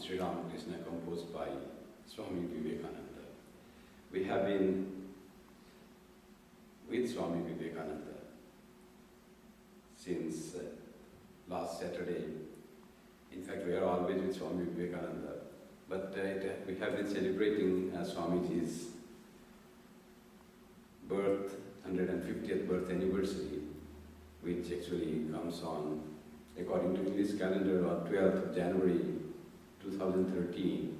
Sri Ramakrishna composed by Swami Vivekananda. We have been with Swami Vivekananda since last Saturday. In fact, we are always with Swami Vivekananda, but we have been celebrating Swamiji's birth, 150th birth anniversary, which actually comes on, according to English calendar, on 12th of January 2013.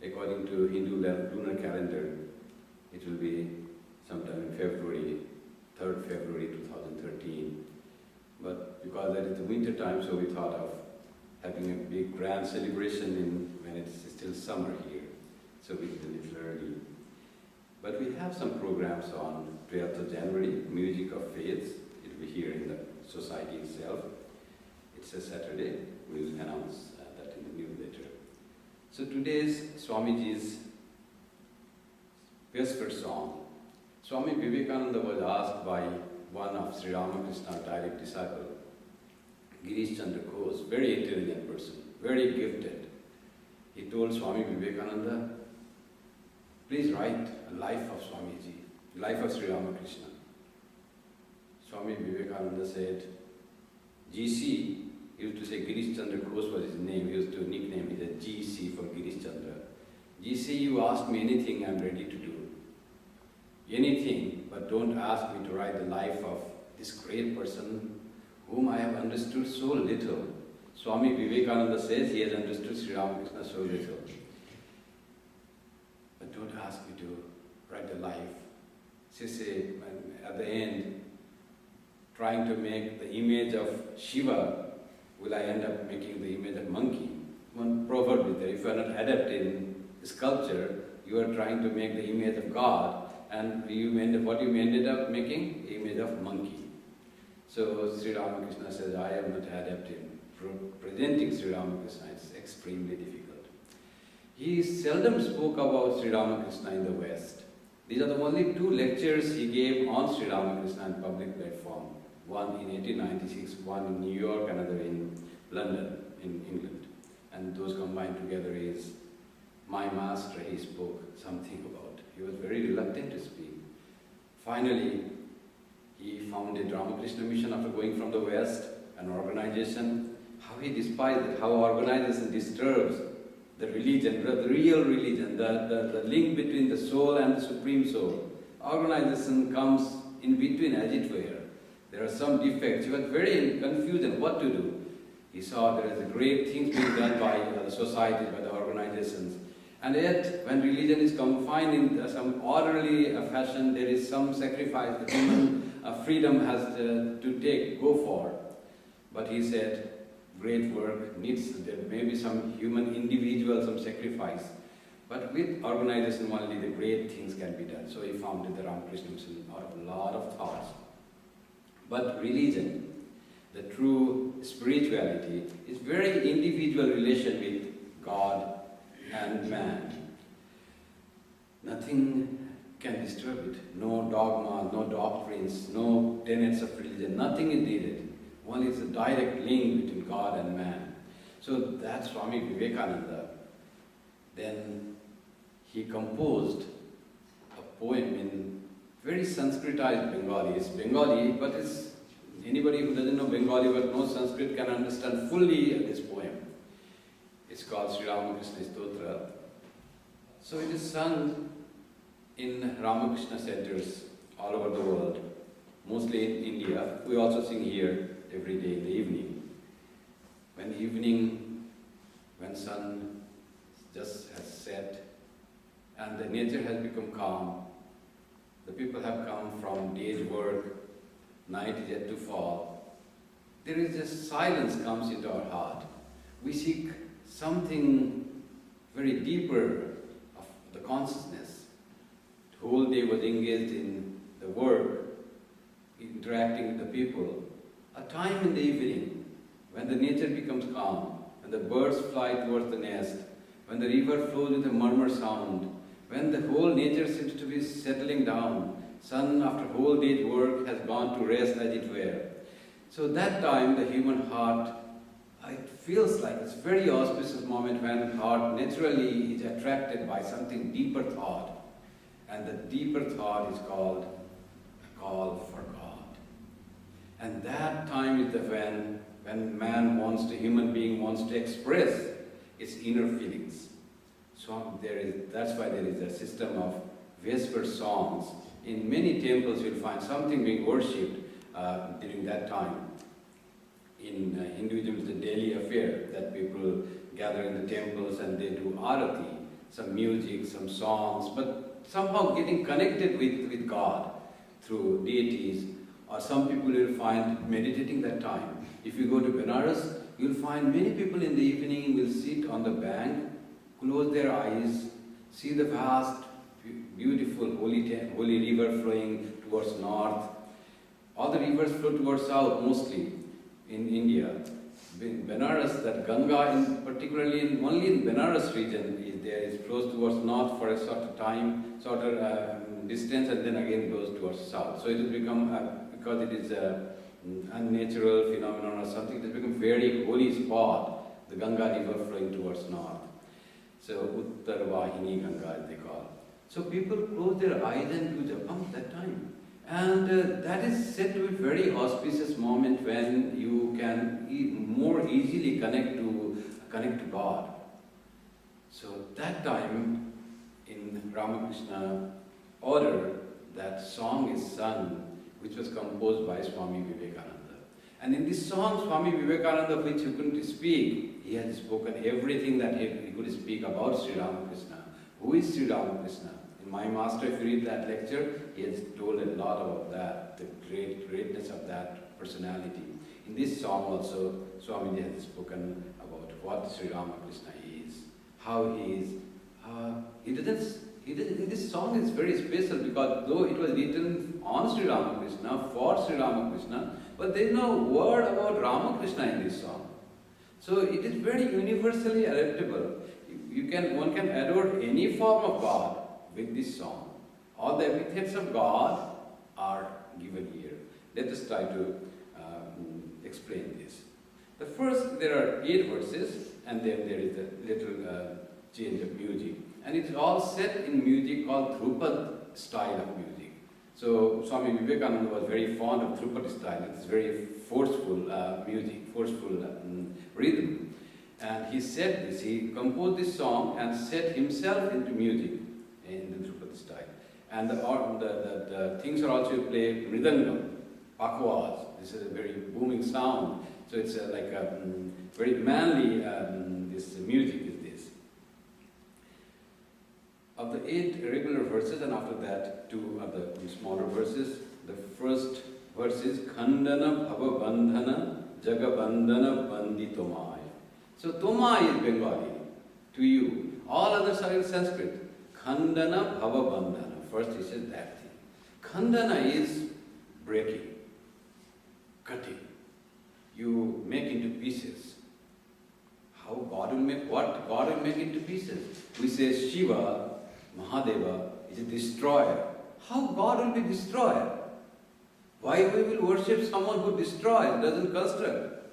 According to Hindu lunar calendar, it will be sometime in February, 3rd February 2013. But because that is the winter time, so we thought of having a big grand celebration when it's still summer here. So we did it a little early. But we have some programs on 12th of January, Music of Faith. It will be here in the society itself. It's a Saturday. We will announce that in the newsletter. So today's Swamiji's Vesper song. Swami Vivekananda was asked by one of Sri Ramakrishna's direct disciple, Girish Chandra Ghosh, very intelligent person, very gifted. He told Swami Vivekananda, please write a life of Swamiji, life of Sri Ramakrishna. Swami Vivekananda said, GC, he used to say Girish Chandra Ghosh was his name, he used to nickname it as GC for Girish Chandra. GC, you ask me anything, I'm ready to do. Anything, but don't ask me to write the life of this great person whom I have understood so little. Swami Vivekananda says he has understood Sri Ramakrishna so little. But don't ask me to write the life. Say, at the end, trying to make the image of Shiva, will I end up making the image of monkey? One proverb is there, if you are not adept in sculpture, you are trying to make the image of God, and what you ended up making? Image of monkey. So Sri Ramakrishna says, I am not adept in presenting Sri Ramakrishna, it's extremely difficult. He seldom spoke about Sri Ramakrishna in the West. These are the only 2 lectures he gave on Sri Ramakrishna on public platform. One in 1896, one in New York, another in London, in England. And those combined together is My Master, he spoke something about. He was very reluctant to speak. Finally, he founded Ramakrishna Mission after going from the West, an organization. How he despised it, how organization disturbs the religion, the real religion, the link between the soul and the Supreme Soul. Organization comes in between, as it were. There are some defects. He was very confused on what to do. He saw there is great things being done by the society, by the organizations. And yet, when religion is confined in some orderly fashion, there is some sacrifice that human freedom has to go for. But he said, great work needs, there may be some human individual, some sacrifice. But with organization only, the great things can be done. So he founded the Ramakrishna Mission out of a lot of thoughts. But religion, the true spirituality, is very individual relation with God and man. Nothing can disturb it. No dogma, no doctrines, no tenets of religion. Nothing is needed. One is a direct link between God and man. So that's Swami Vivekananda. Then he composed a poem in very Sanskritized Bengali. It's Bengali, but it's anybody who doesn't know Bengali but knows Sanskrit can understand fully this poem. It's called Sri Ramakrishna Stotra. So it is sung in Ramakrishna centers all over the world, mostly in India. We also sing here every day in the evening. When sun just has set and the nature has become calm, the people have come from day's work, night is yet to fall, there is just silence comes into our heart. We seek something very deeper of the consciousness. The whole day was engaged in the work, interacting with the people. A time in the evening when the nature becomes calm, when the birds fly towards the nest, when the river flows with a murmur sound, when the whole nature seems to be settling down, sun after whole day's work has gone to rest, as it were. So that time the human heart it feels like it's a very auspicious moment when heart naturally is attracted by something deeper thought. And the deeper thought is called a call for God. And that time is the when man wants to, human being wants to express its inner feelings. So that's why there is a system of Vesper songs. In many temples you'll find something being worshipped during that time. In Hinduism, it's a daily affair that people gather in the temples and they do arati, some music, some songs, but somehow getting connected with God through deities. Or some people you'll find meditating that time. If you go to Benares, you'll find many people in the evening will sit on the bank, close their eyes, see the vast, beautiful holy river flowing towards north. All the rivers flow towards south mostly in India. In Benares, that Ganga, particularly only in Benares region, is there. It flows towards north for a sort of time, sort of distance, and then again goes towards south. So it has become, because it is an unnatural phenomenon or something, it has become very holy spot, the Ganga river flowing towards north. So Uttar Vahini Ganga, as they call. So people close their eyes and do japam that time. And that is said to be a very auspicious moment when you can more easily connect to God. So that time in Ramakrishna order, that song is sung, which was composed by Swami Vivekananda. And in this song, Swami Vivekananda, which he couldn't speak, he has spoken everything that he could speak about Sri Ramakrishna. Who is Sri Ramakrishna? In my master, if you read that lecture, he has told a lot about that, the greatness of that personality. In this song also, Swamiji has spoken about what Sri Ramakrishna is, how he is. This song is very special because though it was written on Sri Ramakrishna, for Sri Ramakrishna, but there is no word about Ramakrishna in this song. So it is very universally adaptable. One can adore any form of God with this song. All the epithets of God are given here. Let us try to explain this. The first, there are 8 verses, and then there is a little change of music. And it's all set in music called Dhrupad style of music. So Swami Vivekananda was very fond of Dhrupad style. It's very forceful music, forceful rhythm. And he said this, he composed this song and set himself into music in the Dhrupad style. And the things are also played mridangam, pakwas. This is a very booming sound. So it's like a very manly, this music is this. Of the 8 regular verses, and after that 2 of the smaller verses, the first verse is Khandana Bhava Bandhana Jagabandhana Banditomaya. So Toma is Bengali, to you. All others are in Sanskrit. Khandana Bhava Bandhana. First he says that thing. Khandana is breaking, cutting. You make into pieces. How God will make what? God will make into pieces. We say Shiva, Mahadeva, is a destroyer. How God will be destroyer? Why we will worship someone who destroys, doesn't construct?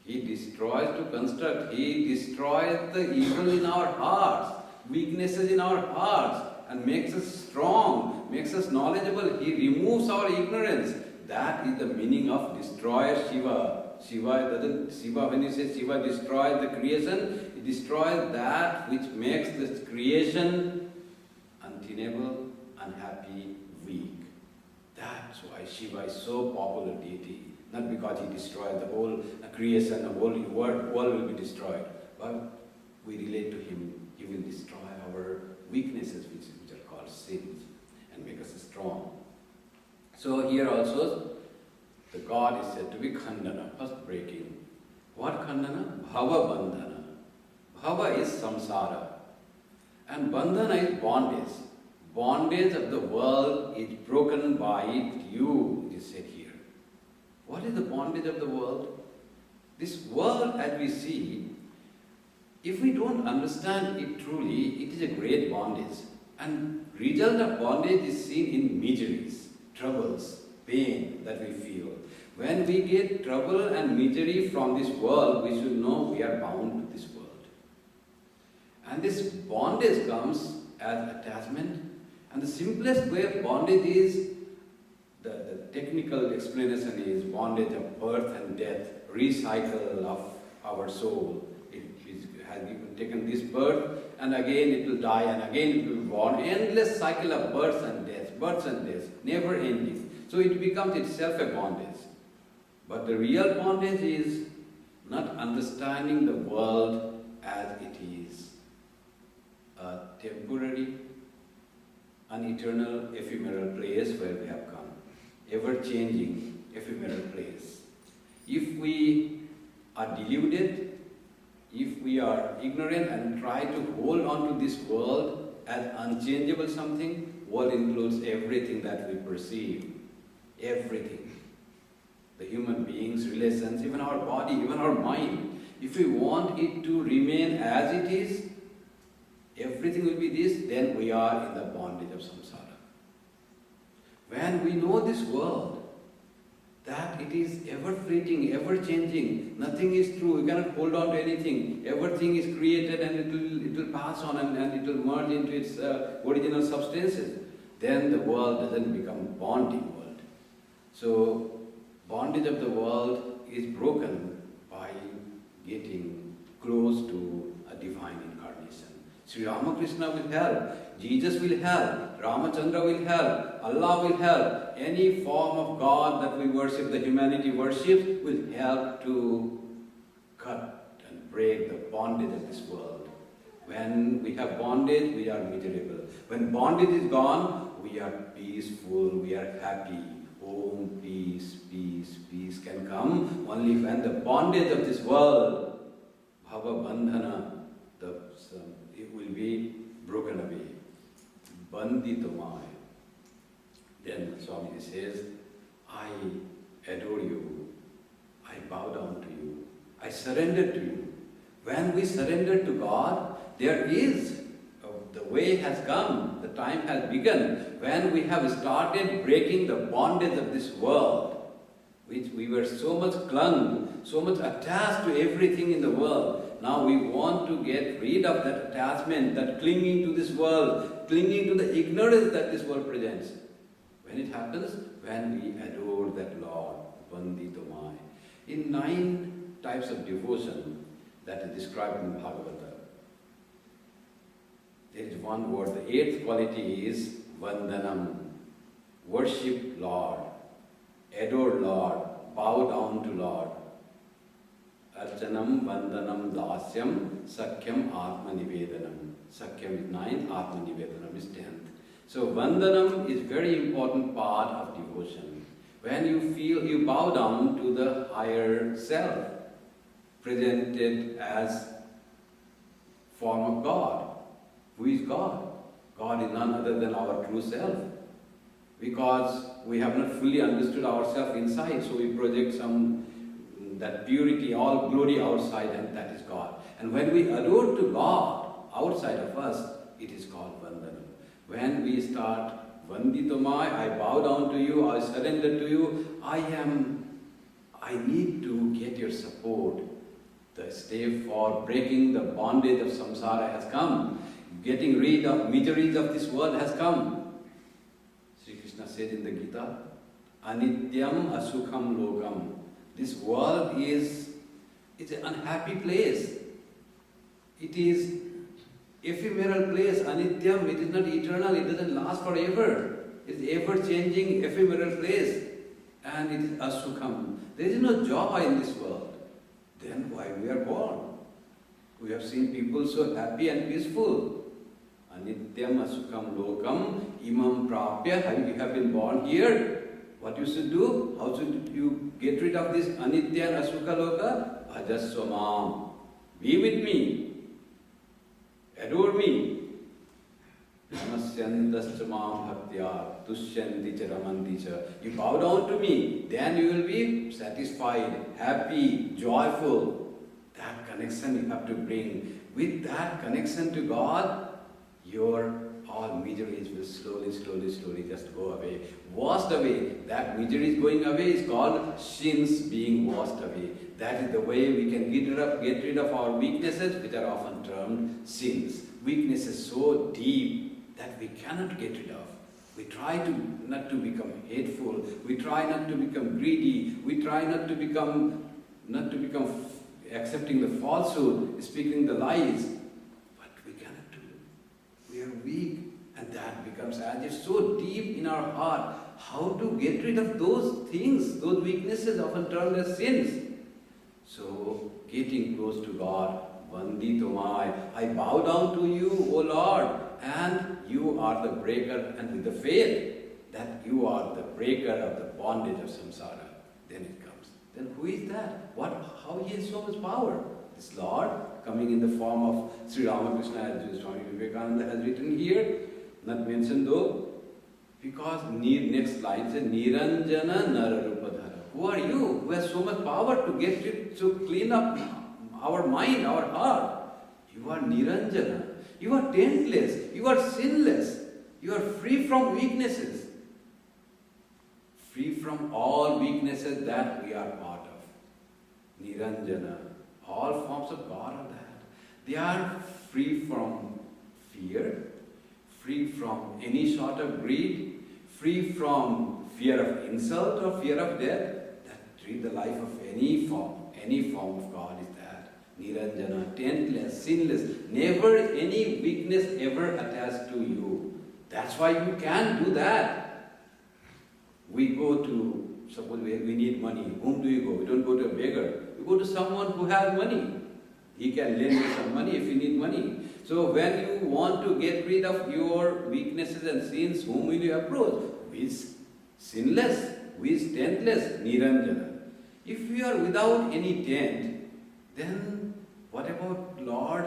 He destroys to construct. He destroys the evil in our hearts, weaknesses in our hearts, and makes us strong, makes us knowledgeable. He removes our ignorance. That is the meaning of destroyer Shiva. Shiva, when you say Shiva destroys the creation, it destroys that which makes this creation untenable, unhappy, weak. That's why Shiva is so popular deity. Not because he destroyed the whole creation, the whole world will be destroyed. But we relate to him. He will destroy our weaknesses, which are called sins, and make us strong. So here also, the God is said to be Khandana, first breaking. What Khandana? Bhava Bandhana. Bhava is samsara. And Bandhana is bondage. Bondage of the world is broken by you, it is said here. What is the bondage of the world? This world as we see, if we don't understand it truly, it is a great bondage. And result of bondage is seen in miseries, troubles, pain that we feel. When we get trouble and misery from this world, we should know we are bound to this world. And this bondage comes as attachment. And the simplest way of bondage is, the technical explanation is bondage of birth and death, recycle of our soul. It has taken this birth, and again it will die, and again it will be born. Endless cycle of births and deaths, never ending. So it becomes itself a bondage. But the real bondage is not understanding the world as it is, a temporary, an eternal, ephemeral place where we have come, ever-changing, ephemeral place. If we are deluded, if we are ignorant and try to hold on to this world as unchangeable something, world includes everything that we perceive, everything. The human beings, relations, even our body, even our mind. If we want it to remain as it is, everything will be this, then we are in the bondage of samsara. When we know this world, that it is ever-fleeting, ever-changing, nothing is true, we cannot hold on to anything, everything is created and it will pass on and it will merge into its original substances, then the world doesn't become bonding world. So, bondage of the world is broken by getting close to a divine incarnation. Sri Ramakrishna will help, Jesus will help, Ramachandra will help, Allah will help. Any form of God that we worship, the humanity worships, will help to cut and break the bondage of this world. When we have bondage, we are miserable. When bondage is gone, we are peaceful, we are happy. Om, peace, peace, peace can come only when the bondage of this world, bhava bandhana, it will be broken away. Banditamaya. Then Swamiji says, I adore you, I bow down to you, I surrender to you. When we surrender to God, there is, the way has come, the time has begun, when we have started breaking the bondage of this world, which we were so much clung, so much attached to everything in the world. Now we want to get rid of that attachment, that clinging to this world, clinging to the ignorance that this world presents. When it happens, when we adore that Lord, Vanditamai. In 9 types of devotion that is described in Bhagavata, there is one word, the 8th quality is Vandanam, worship Lord, adore Lord, bow down to Lord. Archanam, Vandanam, Dasyam, Sakyam, Atma Nivedanam. Sakyam is 9th, Atma Nivedanam is 10th. So Vandanam is very important part of devotion. When you feel, you bow down to the higher self, presented as form of God. Who is God? God is none other than our true self. Because we have not fully understood ourselves inside, so we project that purity, all glory outside, and that is God. And when we adore to God outside of us, it is called Vandanam. When we start Vanditamai, I bow down to you, I surrender to you, I need to get your support. The step for breaking the bondage of samsara has come. Getting rid of miseries of this world has come. Sri Krishna said in the Gita, Anityam asukham lokam. This world is an unhappy place. It is ephemeral place, anityam. It is not eternal, it doesn't last forever. It is ever-changing, ephemeral place. And it is asukham. There is no joy in this world. Then why we are born? We have seen people so happy and peaceful. Anityam asukham lokam imam prapya. You have been born here. What you should do? How should you get rid of this anitya and asukha loka? Bhajasvamam. Be with me. Adore me. Namasyantastamam bhaktya tushyanti cha ramanti cha. You bow down to me, then you will be satisfied, happy, joyful. That connection you have to bring. With that connection to God, your all miseries will slowly just go away, washed away. That misery is going away is called sins being washed away. That is the way we can get rid of our weaknesses, which are often termed sins. Weaknesses so deep that we cannot get rid of. We try not to become hateful. We try not to become greedy. We try not to become accepting the falsehood, speaking the lies. But we cannot do it. We are weak, and that becomes as if so deep in our heart. How to get rid of those things, those weaknesses often termed as sins? So, getting close to God, Vanditomai, I bow down to you, O Lord, and you are the breaker, and with the faith that you are the breaker of the bondage of samsara. Then it comes. Then who is that? How he has so much power? This Lord, coming in the form of Sri Ramakrishna, as Swami Vivekananda has written here, not mentioned though, because next line says, Niranjana Nararupadhara. Who are you who has so much power to get it, to clean up our mind, our heart? You are Niranjana. You are taintless. You are sinless. You are free from weaknesses. Free from all weaknesses that we are part of. Niranjana. All forms of God are that. They are free from fear, free from any sort of greed, free from fear of insult or fear of death. That treat the life of any form of God is that. Niranjana, taintless, sinless, never any weakness ever attached to you. That's why you can do that. We go to, suppose we need money. Whom do you go? We don't go to a beggar. You go to someone who has money. He can lend you some money if you need money. So when you want to get rid of your weaknesses and sins, whom will you approach? Who is sinless? Who is taintless? Niranjana. If you are without any taint, then what about Lord?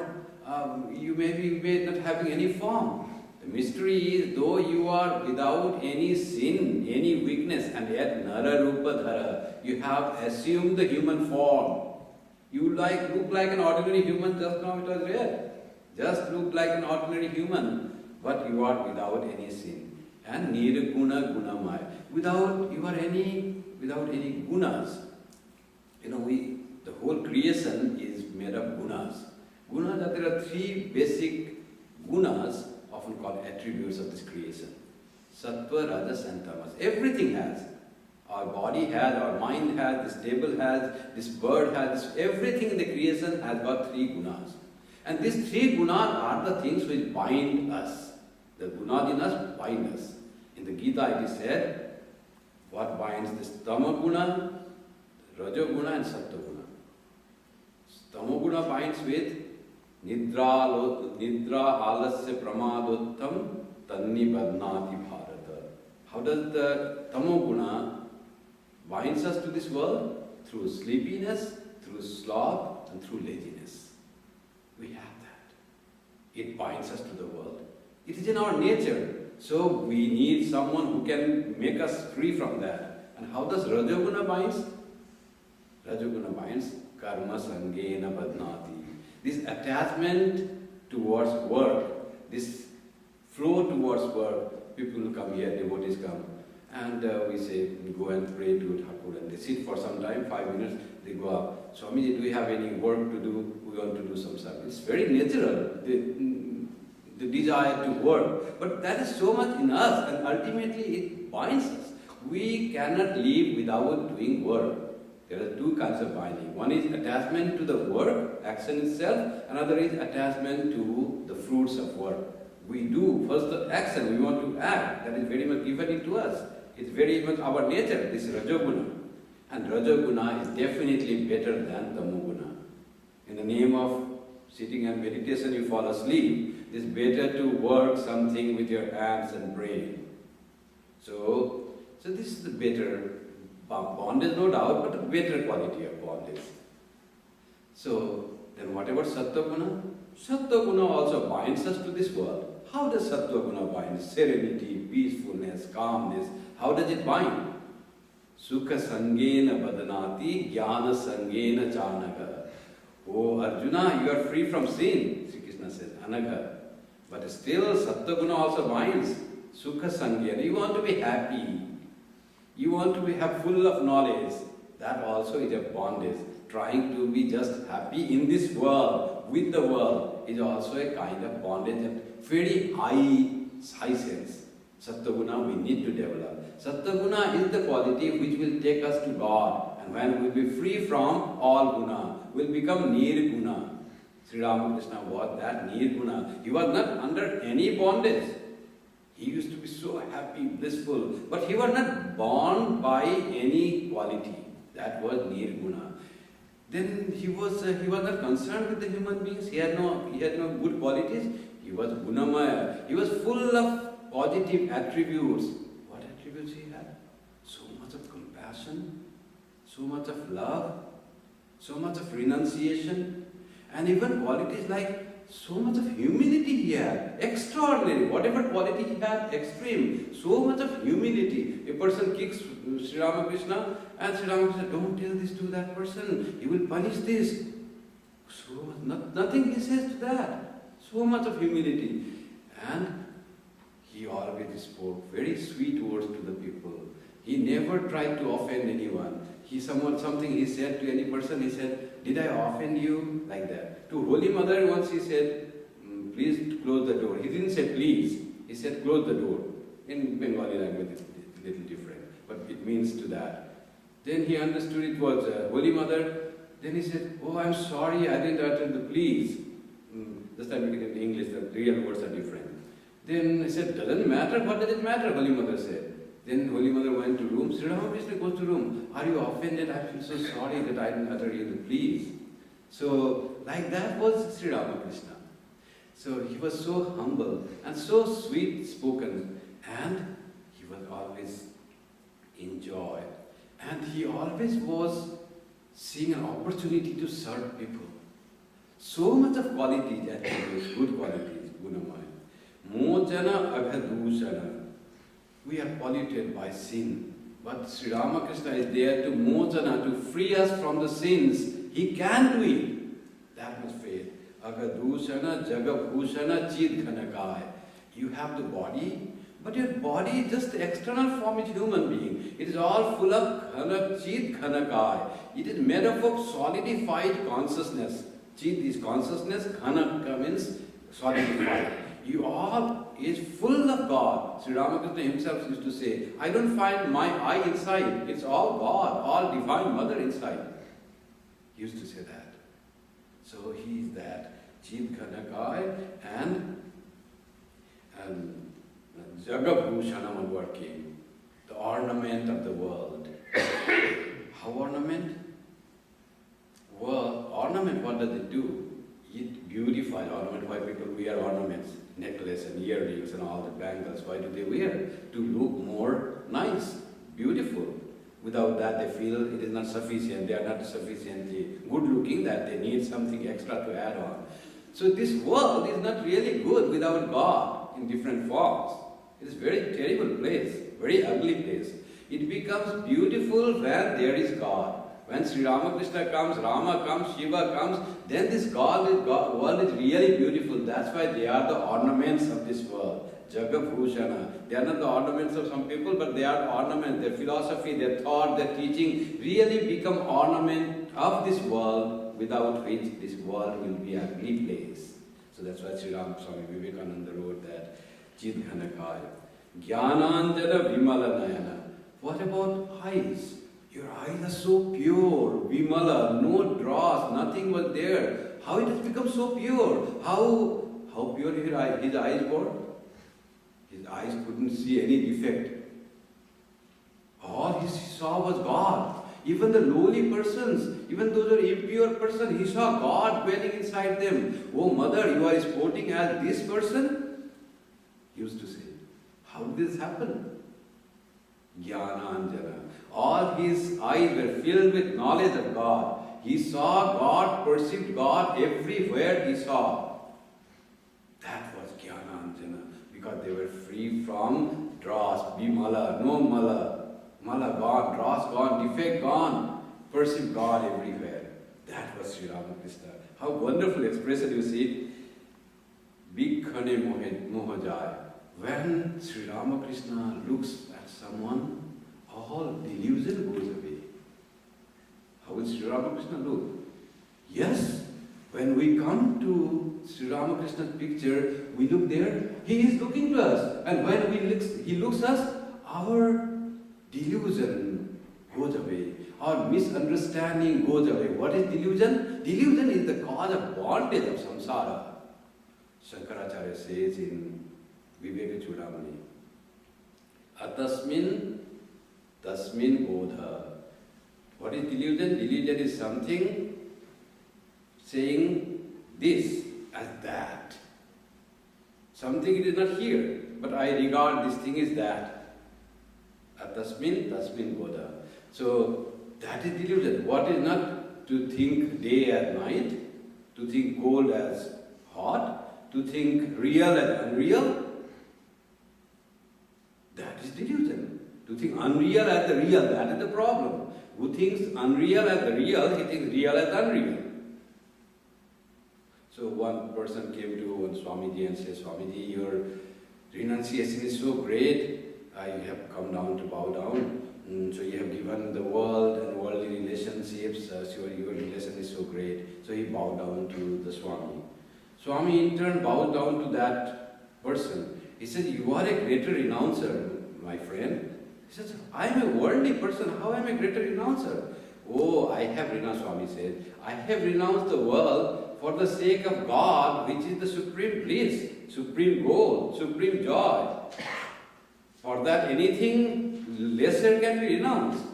You may not having any form. The mystery is, though you are without any sin, any weakness, and yet Nararupadhara, you have assumed the human form. You look like an ordinary human. Just now it was read. Just look like an ordinary human, but you are without any sin. And Nirguna Gunamaya. Without any gunas. The whole creation is made of gunas. Gunas, there are three basic gunas, often called attributes of this creation. Sattva, Rajas and Tamas. Everything has. Our body has, our mind has, this table has, this bird has, everything in the creation has got three gunas. And these three gunas are the things which bind us. The gunas in us bind us. In the Gita it is said, what binds this Tamaguna, Rajoguna and Sattva-guna. Tamaguna binds with Nidra alasya pramadottam tanni badnati bharata. How does the Tamoguna binds us to this world? Through sleepiness, through sloth, and through laziness. We have that. It binds us to the world. It is in our nature. So we need someone who can make us free from that. And how does Rajoguna binds? Rajoguna binds karma sangena badnati. This attachment towards work, this flow towards work, people will come here, devotees come, and we say, go and pray to Thakur, and they sit for some time, 5 minutes, they go up. Swamiji, do we have any work to do? We want to do some service. It's very natural, the desire to work, but that is so much in us, and ultimately it binds us. We cannot live without doing work. There are two kinds of binding. One is attachment to the work, action itself. Another is attachment to the fruits of work. We do first the action, we want to act. That is very much given into us. It's very much our nature, this Rajoguna. And Rajoguna is definitely better than Tamoguna. In the name of sitting and meditation, you fall asleep. It's better to work something with your hands and brain. So this is the better bondage, no doubt, but a better quality of bondage. So, then what about Sattva-guna? Sattva-guna also binds us to this world. How does Sattva-guna bind? Serenity, peacefulness, calmness. How does it bind? Sukha sangena badanati, jnana sangena chanaka. Oh Arjuna, you are free from sin, Sri Krishna says, Anagha. But still, Sattva-guna also binds. Sukha Sangyana. You want to be happy. You want to have full of knowledge. That also is a bondage. Trying to be just happy in this world, with the world, is also a kind of bondage and very high sense. Sattva-guna we need to develop. Sattva-guna is the quality which will take us to God. And when we will be free from all guna, we will become nirguna. Sri Ramakrishna was that nirguna. He was not under any bondage. He used to be so happy, blissful, but he was not bound by any quality. That was nirguna. Then he was not concerned with the human beings. He had no good qualities. He was gunamaya. He was full of positive attributes. What attributes he had? So much of compassion, so much of love, so much of renunciation, and even qualities like so much of humility he had. Extraordinary. Whatever quality he had, extreme. So much of humility. A person kicks Sri Ramakrishna and Sri Ramakrishna, don't tell this to that person. He will punish this. So nothing he says to that. So much of humility. And he always spoke very sweet words to the people. He never tried to offend anyone. Something he said to any person, he said, did I offend you? Like that. To Holy Mother once he said, please close the door. He didn't say please. He said close the door. In Bengali language it's a little different. But it means to that. Then he understood it was Holy Mother. Then he said, oh, I'm sorry, I didn't utter the please. This time in English, the real words are different. Then he said, doesn't matter. What does it matter? Holy Mother said. Then Holy Mother went to room. Sri Ramakrishna goes to room. Are you offended? I feel so sorry that I didn't utter you the please. So, like that was Sri Ramakrishna. So he was so humble and so sweet spoken, and he was always in joy. And he always was seeing an opportunity to serve people. So much of qualities, attributes, good qualities, gunamaya. Mojana aghadusana. We are polluted by sin. But Sri Ramakrishna is there to mojana, to free us from the sins. He can do it. That was faith. Agadushana, jagabhushana, chidghanakaya. You have the body, but your body is just the external form of human being. It is all full of chidghanakaya. It is made up of solidified consciousness. Chid is consciousness, ghanaka means solidified. You all is full of God. Sri Ramakrishna himself used to say, I don't find my I inside. It's all God, all Divine Mother inside. He used to say that. So he is that Chidghanakai and Jagabhushanam working, the ornament of the world. How ornament? Well, ornament, what does it do? It beautifies ornament. Why people wear ornaments, necklace and earrings and all the bangles? Why do they wear? To look more nice, beautiful. Without that, they feel it is not sufficient. They are not sufficiently good looking, that they need something extra to add on. So this world is not really good without God in different forms. It is a very terrible place, very ugly place. It becomes beautiful when there is God. When Sri Ramakrishna comes, Rama comes, Shiva comes, then this world is really beautiful. That's why they are the ornaments of this world. Jagabhushana. They are not the ornaments of some people, but they are ornaments. Their philosophy, their thought, their teaching really become ornament of this world, without which this world will be an ugly place. So that's why Sri Swami Vivekananda wrote that Chidghanakaya. Jnananjana Vimalanayana. What about eyes? Your eyes are so pure, Vimala, no dross, nothing was there. How it has become so pure? How pure his eyes were? His eyes couldn't see any defect. All he saw was God. Even the lowly persons, even those who are impure persons, he saw God dwelling inside them. Oh mother, you are sporting as this person? He used to say. How did this happen? Jnananjana. All his eyes were filled with knowledge of God. He saw God, perceived God everywhere he saw. That was Jnananjana, because they were free from dross, bimala, no mala. Mala gone, dross gone, defect gone. Perceived God everywhere. That was Sri Ramakrishna. How wonderful expression you see. Dikhane moha jai. When Sri Ramakrishna looks at someone, all delusion goes away. How will Sri Ramakrishna look? Yes, when we come to Sri Ramakrishna's picture, we look there, he is looking to us. And when he looks us, our delusion goes away. Our misunderstanding goes away. What is delusion? Delusion is the cause of bondage of samsara. Shankaracharya says in Viveka Chudamani, Atasmin tasmin bodha. What is delusion? Delusion is something saying this as that. Something it is not here, but I regard this thing as that. Atasmin tasmin bodha. So that is delusion. What is not to think day as night, to think cold as hot, to think real as unreal? That is delusion. To think unreal as the real, that is the problem. Who thinks unreal as the real, he thinks real as unreal. So one person came to one Swamiji and said, Swamiji, your renunciation is so great. I have come down to bow down. So you have given the world and worldly relationships, so your relation is so great. So he bowed down to the Swami. Swami in turn bowed down to that person. He said, you are a greater renouncer, my friend. He says, I am a worldly person, how am I a greater renouncer? Oh, I have renounced, Swami said. I have renounced the world for the sake of God, which is the supreme bliss, supreme goal, supreme joy. For that anything lesser can be renounced.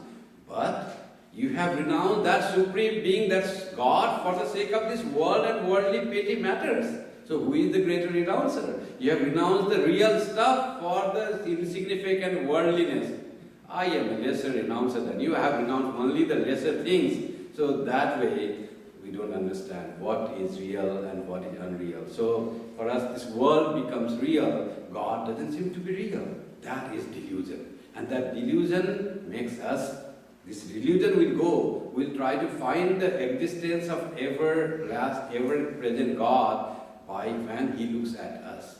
But you have renounced that supreme being, that's God, for the sake of this world and worldly petty matters. So who is the greater renouncer? You have renounced the real stuff for the insignificant worldliness. I am a lesser renouncer than you. Have renounced only the lesser things. So that way we don't understand what is real and what is unreal. So for us this world becomes real. God doesn't seem to be real. That is delusion. And that delusion makes us, this delusion will go. We'll try to find the existence of ever-present God by when He looks at us.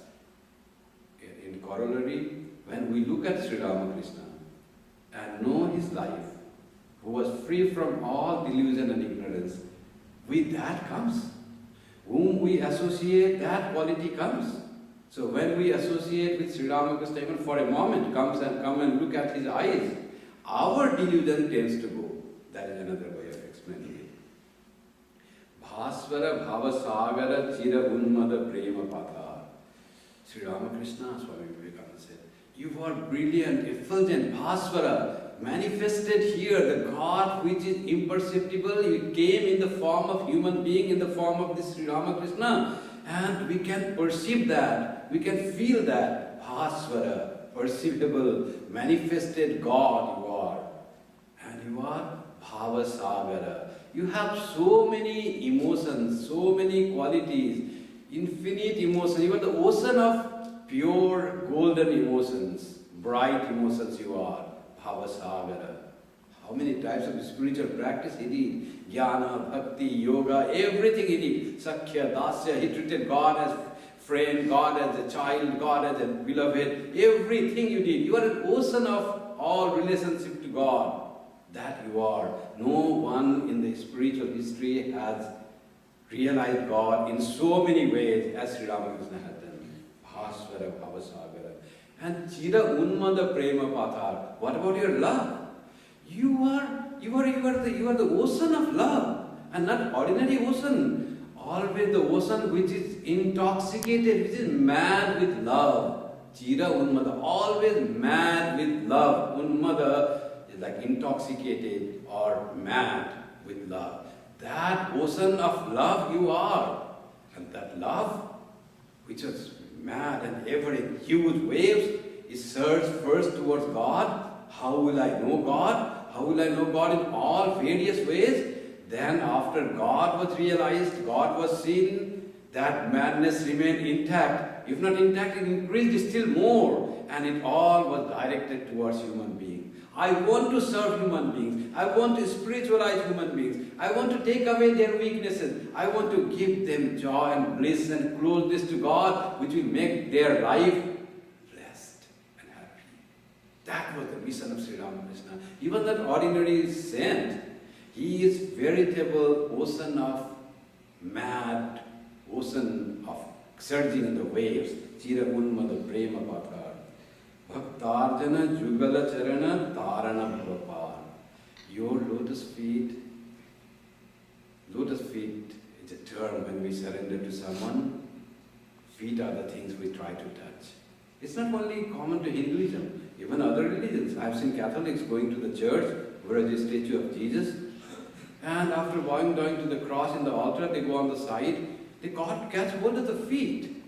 In corollary, when we look at Sri Ramakrishna and know his life, who was free from all delusion and ignorance, with that comes. Whom we associate, that quality comes. So when we associate with Sri Ramakrishna, even for a moment, come and look at his eyes, our delusion tends to go. That is another way of explaining it. Bhasvara bhavasagara chira unmada prema patha. Sri Ramakrishna, Swami Vivekananda said, you are brilliant, effulgent, Bhasvara, manifested here, the God which is imperceptible. You came in the form of human being, in the form of this Sri Ramakrishna, and we can perceive that, we can feel that, Bhasvara, perceivable, manifested God you are. And you are Bhavasagara. You have so many emotions, so many qualities, infinite emotions. You are the ocean of pure golden emotions, bright emotions you are, Bhavasagara. How many types of spiritual practice he did? Jnana, Bhakti, Yoga, everything he did. Sakhya, Dasya, he treated God as friend, God as a child, God as a beloved. Everything you did. You are an ocean of all relationship to God. That you are. No one in the spiritual history has realized God in so many ways as Sri Ramakrishna had done. Bhasvara, Bhavasagara. And Chira Unmada Prema Pathar. What about your love? You are the ocean of love, and not ordinary ocean. Always the ocean which is intoxicated, which is mad with love. Chira Unmada, always mad with love. Unmada is like intoxicated or mad with love. That ocean of love you are. And that love, which is mad and ever in huge waves, is surged first towards God. How will I know God? How will I know God in all various ways? Then after God was realized, God was seen, that madness remained intact. If not intact, it increased still more. And it all was directed towards human beings. I want to serve human beings. I want to spiritualize human beings. I want to take away their weaknesses. I want to give them joy and bliss and closeness to God, which will make their life blessed and happy. That was the mission of Sri Ramakrishna. Even that ordinary saint, he is veritable ocean of mad, ocean of surging in the waves. Chira unmada prema pakar. Bhaktarjana jugala charana tarana bhavapar. Your lotus feet is a term when we surrender to someone. Feet are the things we try to touch. It's not only common to Hinduism, even other religions. I've seen Catholics going to the church where is a statue of Jesus, and after bowing down to the cross in the altar, they go on the side, they catch hold of the feet.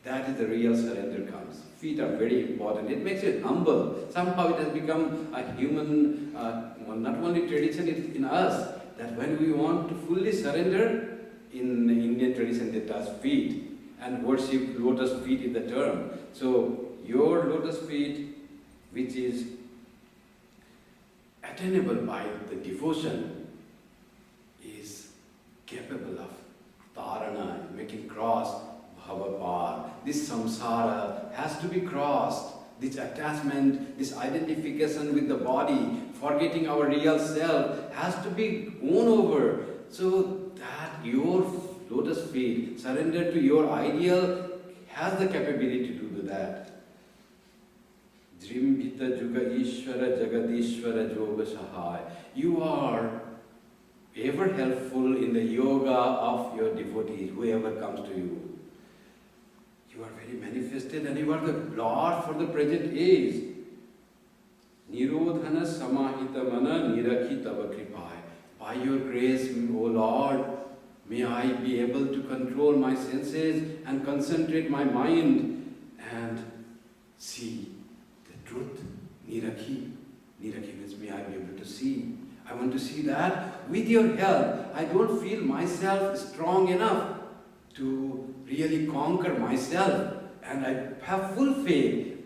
That is the real surrender comes. Feet are very important. It makes you humble. Somehow it has become a human, not only tradition, it's in us, that when we want to fully surrender, in the Indian tradition they touch feet, and worship lotus feet is the term. So your lotus feet, which is attainable by the devotion, is capable of tarana, making cross, bhavapar. This samsara has to be crossed. This attachment, this identification with the body, forgetting our real self, has to be won over. So that your lotus feet, surrender to your ideal, has the capability to do that. Drimbhita juga ishvara jagadishvara yoga sahai. You are ever helpful in the yoga of your devotees, whoever comes to you. You are very manifested and you are the Lord for the present age. Nirodhana samahita mana nirakhi tava kripai. By your grace, O Lord, may I be able to control my senses and concentrate my mind and see the truth. Nirakhi. Nirakhi means may I be able to see. I want to see that with your help. I don't feel myself strong enough to really conquer myself, and I have full faith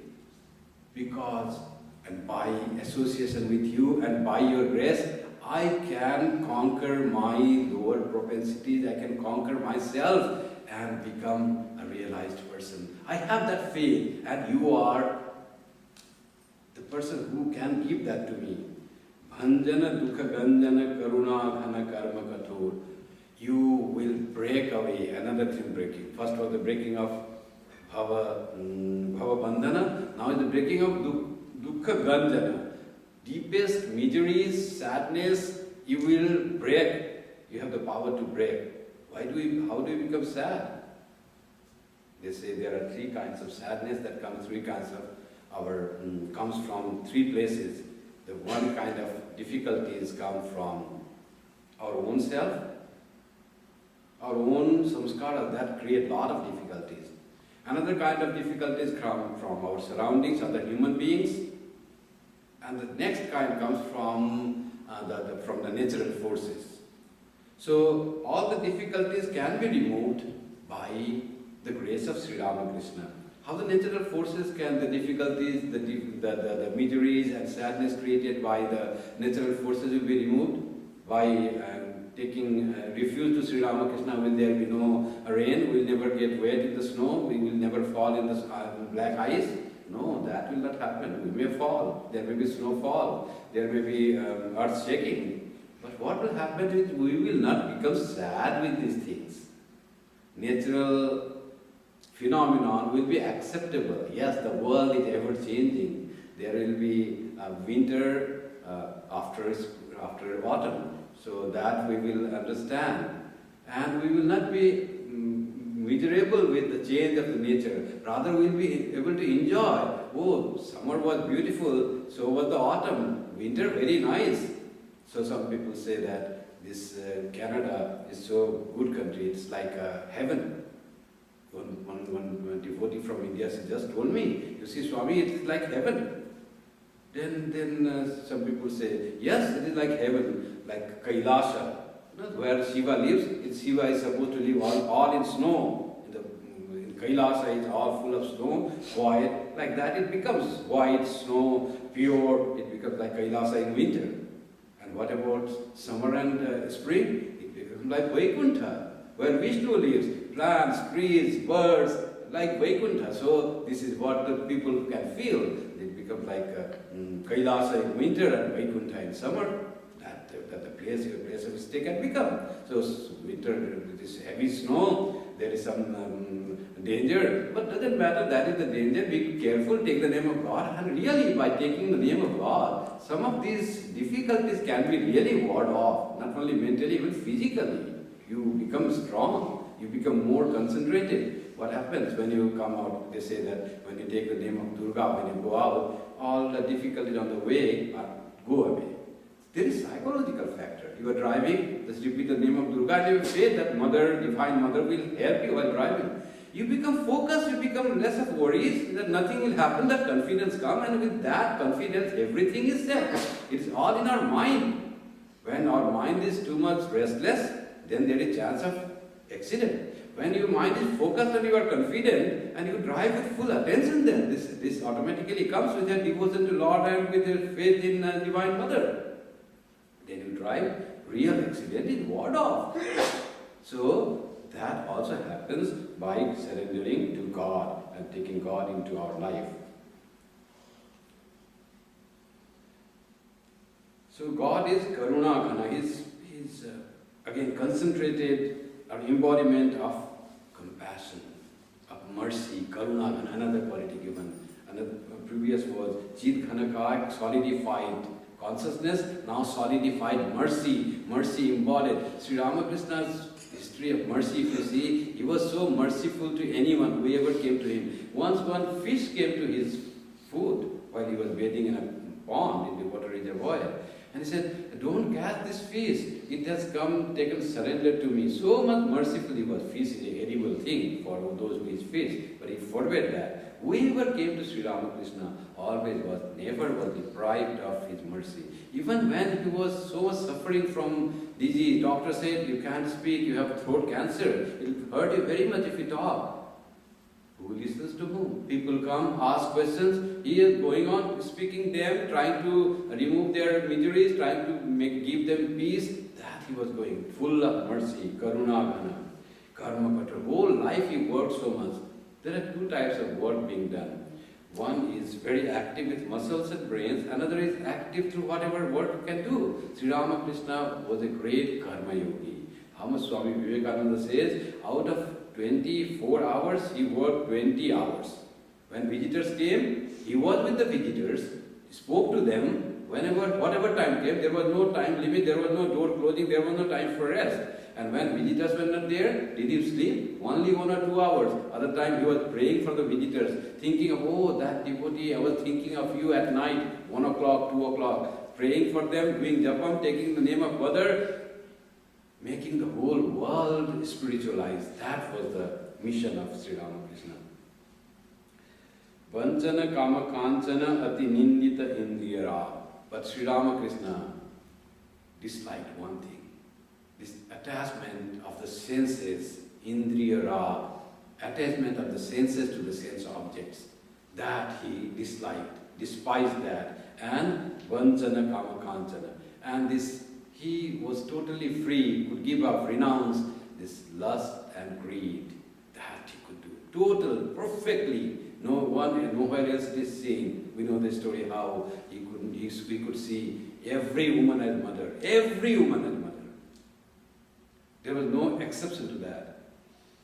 because, and by association with you and by your grace, I can conquer my lower propensities, I can conquer myself and become a realized person. I have that faith, and you are the person who can give that to me. Bhanjana dukha ganjana karuna ghana karma kathur. You will break away. Another thing breaking. First was the breaking of bhava bandhana. Now is the breaking of dukkha ganjana. Deepest miseries, sadness, you will break. You have the power to break. How do we become sad? They say there are three kinds of sadness that comes from three places. The one kind of difficulties come from our own self, our own samskara that create a lot of difficulties. Another kind of difficulties come from our surroundings, other human beings. And the next kind comes from the natural forces. So all the difficulties can be removed by the grace of Sri Ramakrishna. How the natural forces can, the difficulties, the miseries and sadness created by the natural forces will be removed by taking refuge to Sri Ramakrishna. Will there be no rain? We'll never get wet in the snow. We will never fall in the black ice. No, that will not happen. We may fall. There may be snowfall. There may be earth shaking. But what will happen is we will not become sad with these things. Natural phenomenon will be acceptable. Yes, the world is ever changing. There will be winter after autumn. So that we will understand. And we will not be miserable with the change of the nature. Rather, we will be able to enjoy. Oh, summer was beautiful, so was the autumn. Winter, very nice. So some people say that this Canada is so good country, it's like heaven. One devotee from India just told me, you see Swami, it's like heaven. Then some people say, yes, it is like heaven, like Kailasa. Where Shiva lives, Shiva is supposed to live all in snow. In Kailasa it's all full of snow, quiet. Like that it becomes white, snow, pure. It becomes like Kailasa in winter. And And what about summer and spring? It becomes like Vaikuntha, where Vishnu lives. Plants, trees, birds, like Vaikuntha. So this is what the people can feel. It becomes like Kailasa in winter and Vaikuntha in summer. That the place of stay can become. So winter, this heavy snow, there is some danger, but doesn't matter, that is the danger. Be careful, take the name of God, and really by taking the name of God, some of these difficulties can be really ward off, not only mentally, even physically. You become strong, you become more concentrated. What happens when you come out? They say that when you take the name of Durga, when you go out, all the difficulties on the way go away. There is psychological factor. You are driving, just repeat the name of Durga, and you say that Mother, Divine Mother will help you while driving. You become focused, you become less of worries, that nothing will happen, that confidence comes, and with that confidence, everything is set. It is all in our mind. When our mind is too much restless, then there is chance of accident. When your mind is focused and you are confident and you drive with full attention, then this automatically comes with your devotion to Lord and with your faith in Divine Mother. Then you drive, real accident is ward off. So that also happens by surrendering to God and taking God into our life. So God is Karuna Ghana. He's again concentrated, an embodiment of compassion, of mercy, Karuna Ghana, another quality given. Another previous was Chit Ghanaka, solidified consciousness, now solidified mercy, mercy embodied. Sri Ramakrishna's history of mercy, if you see, he was so merciful to anyone, whoever came to him. Once one fish came to his food while he was bathing in a pond in the water reservoir. And he said, don't catch this fish. It has come, taken surrender to me. So much merciful he was. Fish is an edible thing for those who eat fish. But he forbade that. Whoever came to Sri Ramakrishna never was deprived of his mercy. Even when he was so much suffering from disease, doctor said, you can't speak, you have throat cancer. It will hurt you very much if you talk. Who listens to whom? People come, ask questions. He is going on speaking them, trying to remove their miseries, trying to give them peace. That he was going, full of mercy, Karuna Ghana, Karma Patra. Whole life he worked so much. There are two types of work being done. One is very active with muscles and brains. Another is active through whatever work you can do. Sri Ramakrishna was a great karma yogi. How much Swami Vivekananda says, out of 24 hours, he worked 20 hours. When visitors came, he was with the visitors, spoke to them, whatever time came, there was no time limit, there was no door closing, there was no time for rest. And when visitors were not there, did he sleep? Only 1 or 2 hours. Other time he was praying for the visitors, thinking of, oh, that devotee, I was thinking of you at night, 1 o'clock, 2 o'clock, praying for them, doing japam, taking the name of Mother, making the whole world spiritualized. That was the mission of Sri Ramakrishna. Vanchana kama kanchana ati nindita indriyara. But Sri Ramakrishna disliked one thing. This attachment of the senses, indriyara, attachment of the senses to the sense objects. That he disliked, despised that. And vanchana kama kanchana. And this he was totally free, could give up, renounce this lust and greed. That he could do. Total, perfectly. No one and nowhere else it is seen. We know the story how we could see every woman as mother. Every woman as mother. There was no exception to that.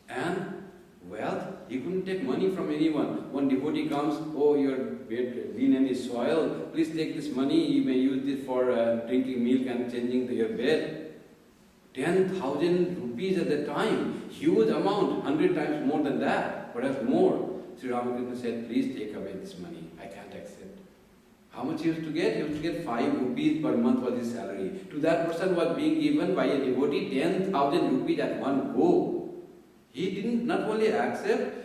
And wealth, he couldn't take money from anyone. One devotee comes, oh, your bed been any soil, please take this money, you may use it for drinking milk and changing your bed. 10,000 rupees at the time, huge amount, 100 times more than that, perhaps more. Sri Ramakrishna said, please take away this money, I can't accept. How much he used to get? He used to get 5 rupees per month was his salary. To that person was being given by a devotee 10,000 rupees at one go. He didn't not only accept,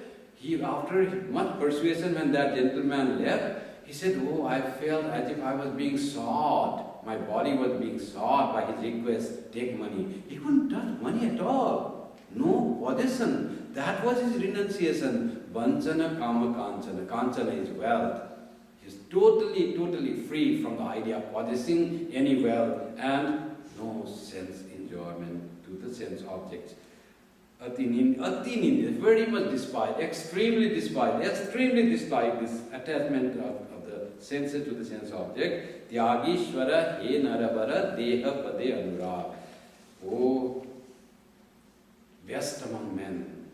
after much persuasion when that gentleman left, he said, oh, I felt as if I was being sought. My body was being sought by his request, take money. He couldn't touch money at all. No possession. That was his renunciation. Vanchana kama kanchana. Kanchana is wealth. He is totally free from the idea of possessing any wealth and no sense enjoyment to the sense objects. Ati nindya, very much despite, extremely despite this attachment of the senses to the sense object. Tyagishvara he narabara deha pade anurag. Oh, best among men,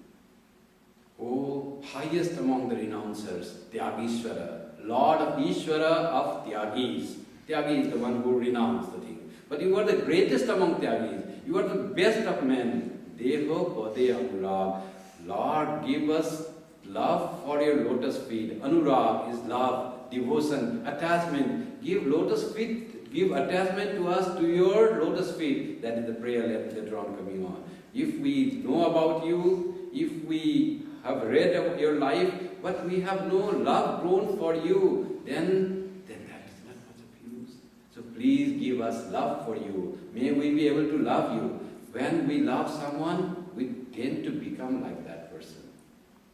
oh, highest among the renouncers, Tyagishvara, Lord of Ishvara of Tyagis. Tyagi is the one who renounced the thing. But you are the greatest among Tyagis. You are the best of men. Deho pade anurag. Lord, give us love for your lotus feet. Anurag is love, devotion, attachment. Give lotus feet, give attachment to us, to your lotus feet. That is the prayer later on coming on. If we know about you, if we have read about your life, but we have no love grown for you, then that is not much of use. So please give us love for you. May we be able to love you. When we love someone, we tend to become like that person.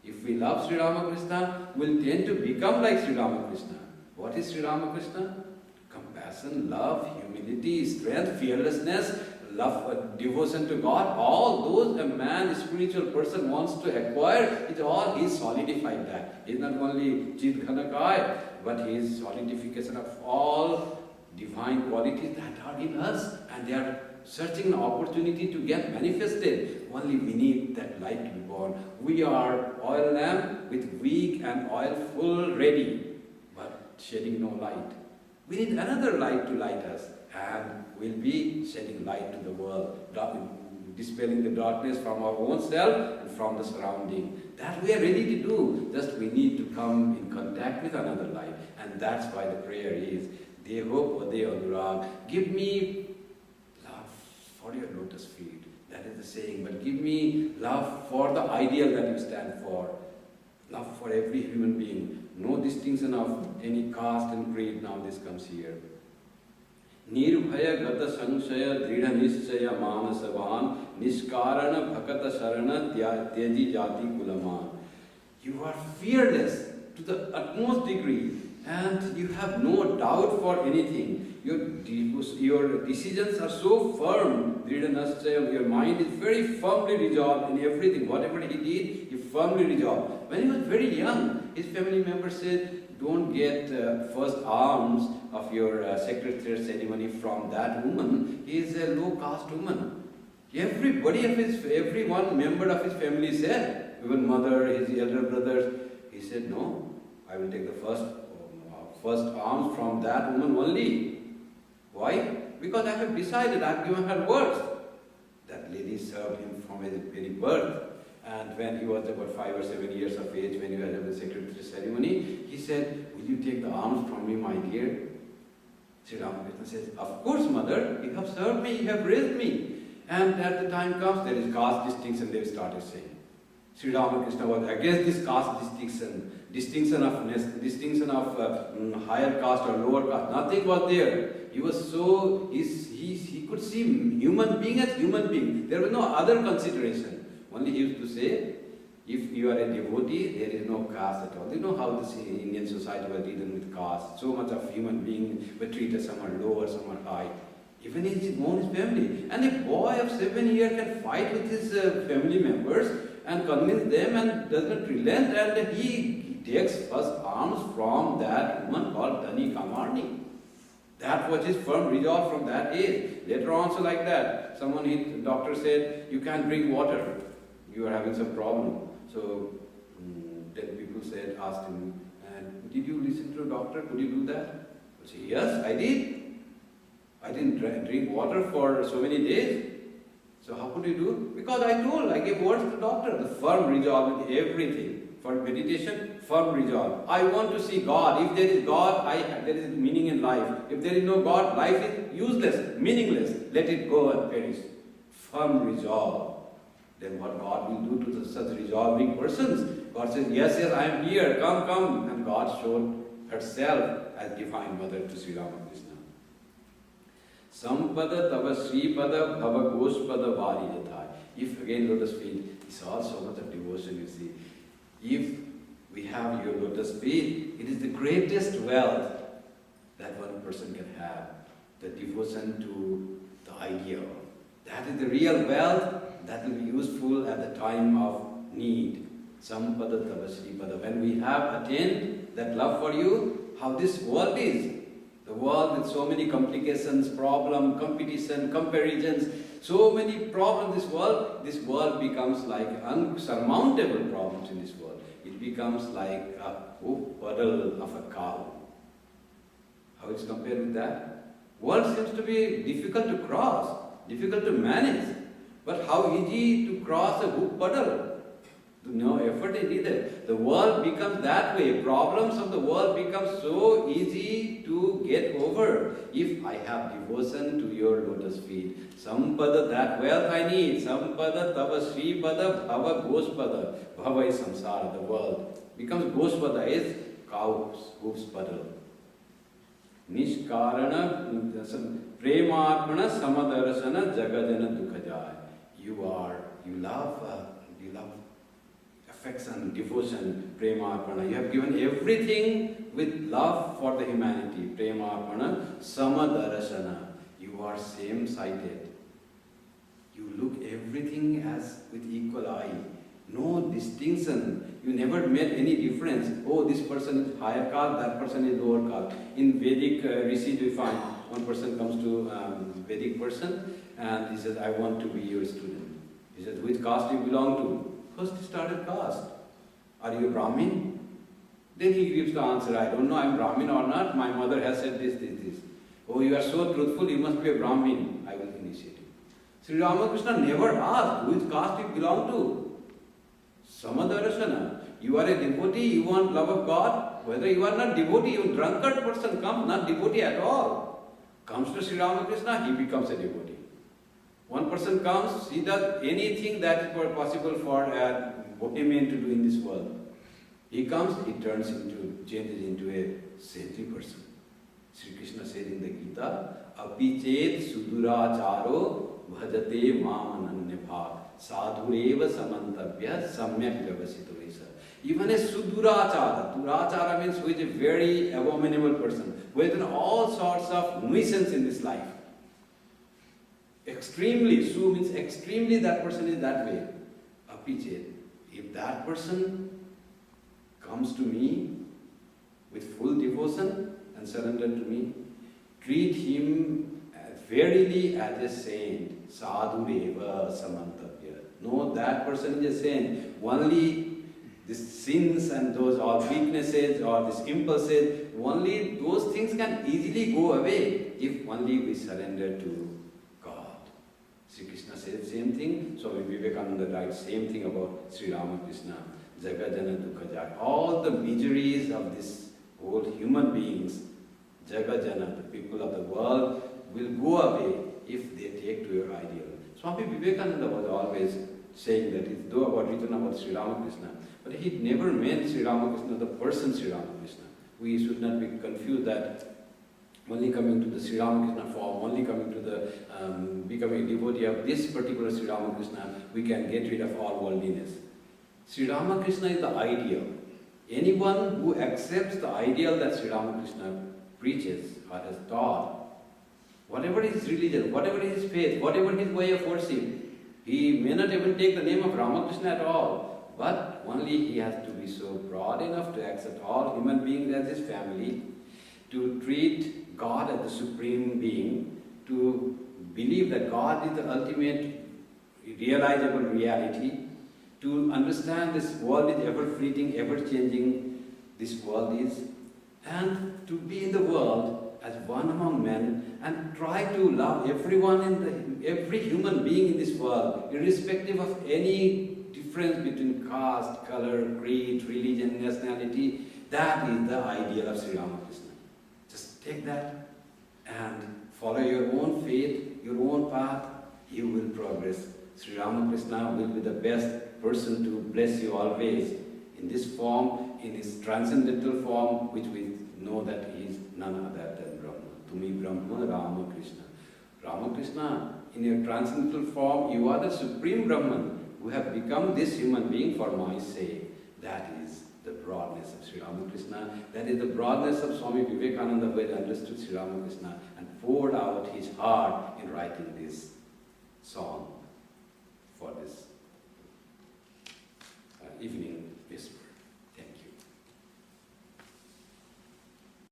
If we love Sri Ramakrishna, we'll tend to become like Sri Ramakrishna. What is Sri Ramakrishna? Compassion, love, humility, strength, fearlessness, love, devotion to God. All those a man, a spiritual person wants to acquire, it's all he's solidified that. He's not only Chit Ghanakai, but he is solidification of all divine qualities that are in us, and they are searching an opportunity to get manifested. Only we need that light to be born. We are oil lamp with wick and oil full ready, but shedding no light. We need another light to light us, and we'll be shedding light to the world, dispelling the darkness from our own self and from the surrounding. That we are ready to do. Just we need to come in contact with another light, and that's why the prayer is Deho pade anurag. Give me for your lotus feet. That is the saying. But give me love for the ideal that you stand for. Love for every human being. No distinction of any caste and creed. Now this comes here. Nirbhaya gata sanshaya dridha nishchaya manasavan nishkarana bhakata sharana tyaji jati kulaman. You are fearless to the utmost degree, and you have no doubt for anything. Your decisions are so firm. Your mind is very firmly resolved in everything. Whatever he did, he firmly resolved. When he was very young, his family members said, don't get first alms of your secretary ceremony from that woman. He is a low caste woman. Every one member of his family said, even mother, his elder brothers, he said, no, I will take the first alms from that woman only. Why? Because I have decided, I have given her words. That lady served him from his very birth. And when he was about 5 or 7 years of age, when he was at the secretary ceremony, he said, will you take the alms from me, my dear? Sri Ramakrishna says, of course, mother, you have served me, you have raised me. And at the time comes, there is caste distinction, they started saying. Sri Ramakrishna was against this caste distinction of higher caste or lower caste. Nothing was there. He was so, he could see human being as human being. There was no other consideration. Only he used to say, if you are a devotee, there is no caste at all. You know how the Indian society was dealing with caste. So much of human beings were treated, some are lower, some are high. Even in his own family. And a boy of 7 years can fight with his family members and convince them and does not relent, and he takes first alms from that woman called Dhani Kamarni. That was his firm resolve from that age. Later on also like that. The doctor said, you can't drink water. You are having some problem. So then people asked him, did you listen to a doctor? Could you do that? He said, yes, I did. I didn't drink water for so many days. So how could you do? Because I gave words to the doctor. The firm resolve in everything. For meditation, firm resolve. I want to see God. If there is God, there is meaning in life. If there is no God, life is useless, meaningless. Let it go and perish. Firm resolve. Then what God will do to such resolving persons? God says, yes, I am here. Come. And God showed herself as Divine Mother to Sri Ramakrishna. Sampada tava sripada bhava goshpada varijata. If again lotus feet, it's all so much of devotion, you see. If we have your lotus feet. It is the greatest wealth that one person can have, the devotion to the ideal. That is the real wealth that will be useful at the time of need. Sampada Tavasri Pada. When we have attained that love for you, how this world is. The world with so many complications, problem, competition, comparisons, so many problems this world becomes like unsurmountable problems in this world. It becomes like a puddle of a cow. How is compared with that? World seems to be difficult to cross, difficult to manage. But how easy to cross a hoop puddle? No effort is needed. The world becomes that way. Problems of the world become so easy to get over if I have devotion to your lotus feet. Sampada, that wealth I need. Sampada, tava sripada, bhava gospada. Bhava is samsara, the world. Becomes gospada is cow's hoof's puddle. Nishkarana, premarpana, samadarasana, jagadana dukhajaya. You love affection, devotion, premarpana. You have given everything with love for the humanity. Premarpana, samadarasana. You are same-sighted. You look everything as with equal eye. No distinction. You never made any difference. Oh, this person is higher caste, that person is lower caste. In Vedic Rishi, we find one person comes to Vedic person and he says, I want to be your student. He says, which caste do you belong to? First he started caste. Are you a Brahmin? Then he gives the answer, I don't know I'm Brahmin or not. My mother has said this. Oh, you are so truthful, you must be a Brahmin. I will initiate you. Sri Ramakrishna never asked which caste you belong to. Samadarasana. You are a devotee, you want love of God. Whether you are not devotee, even drunkard person comes, not devotee at all. Comes to Sri Ramakrishna, he becomes a devotee. One person comes, he does anything that is possible for a bohemian to do in this world. He comes, he changes into a saintly person. Sri Krishna said in the Gita, Apichet suduracharo bhajate mamananyabha sadhureva samantabhya samyak vyavasito isa. Even a durachara means who is a very abominable person, who has done all sorts of nuisance in this life. Extremely, su means extremely, that person is that way. Apichet. If that person comes to me with full devotion and surrender to me, treat him verily as a saint. Sadhureva samantavya. No, that person is a saint. Only these sins and those all weaknesses or these impulses, only those things can easily go away if only we surrender to Sri Krishna said the same thing. Swami Vivekananda writes same thing about Sri Ramakrishna. Jagadana Dukkhaja. All the miseries of this whole human beings, Jagadana, the people of the world, will go away if they take to your ideal. Swami Vivekananda was always saying that, it's though about written about Sri Ramakrishna, but he never meant Sri Ramakrishna, the person Sri Ramakrishna. We should not be confused that only coming to the Sri Ramakrishna form, only coming to the becoming a devotee of this particular Sri Ramakrishna, we can get rid of all worldliness. Sri Ramakrishna is the ideal. Anyone who accepts the ideal that Sri Ramakrishna preaches or has taught, whatever his religion, whatever his faith, whatever his way of worship, he may not even take the name of Ramakrishna at all, but only he has to be so broad enough to accept all human beings as his family, to treat God as the supreme being, to believe that God is the ultimate realizable reality, to understand this world is ever fleeting, ever changing, this world is, and to be in the world as one among men and try to love everyone every human being in this world, irrespective of any difference between caste, color, creed, religion, nationality. That is the ideal of Sri Ramakrishna. Just take that and follow your own faith, your own path, you will progress. Sri Ramakrishna will be the best person to bless you always in this form, in his transcendental form, which we know that he is none other than Brahma. Tumi Brahma Ramakrishna. Ramakrishna, in your transcendental form, you are the supreme Brahman who have become this human being for my sake. That is the broadness of Sri Ramakrishna. That is the broadness of Swami Vivekananda, who had understood Sri Ramakrishna and poured out his heart in writing this song for this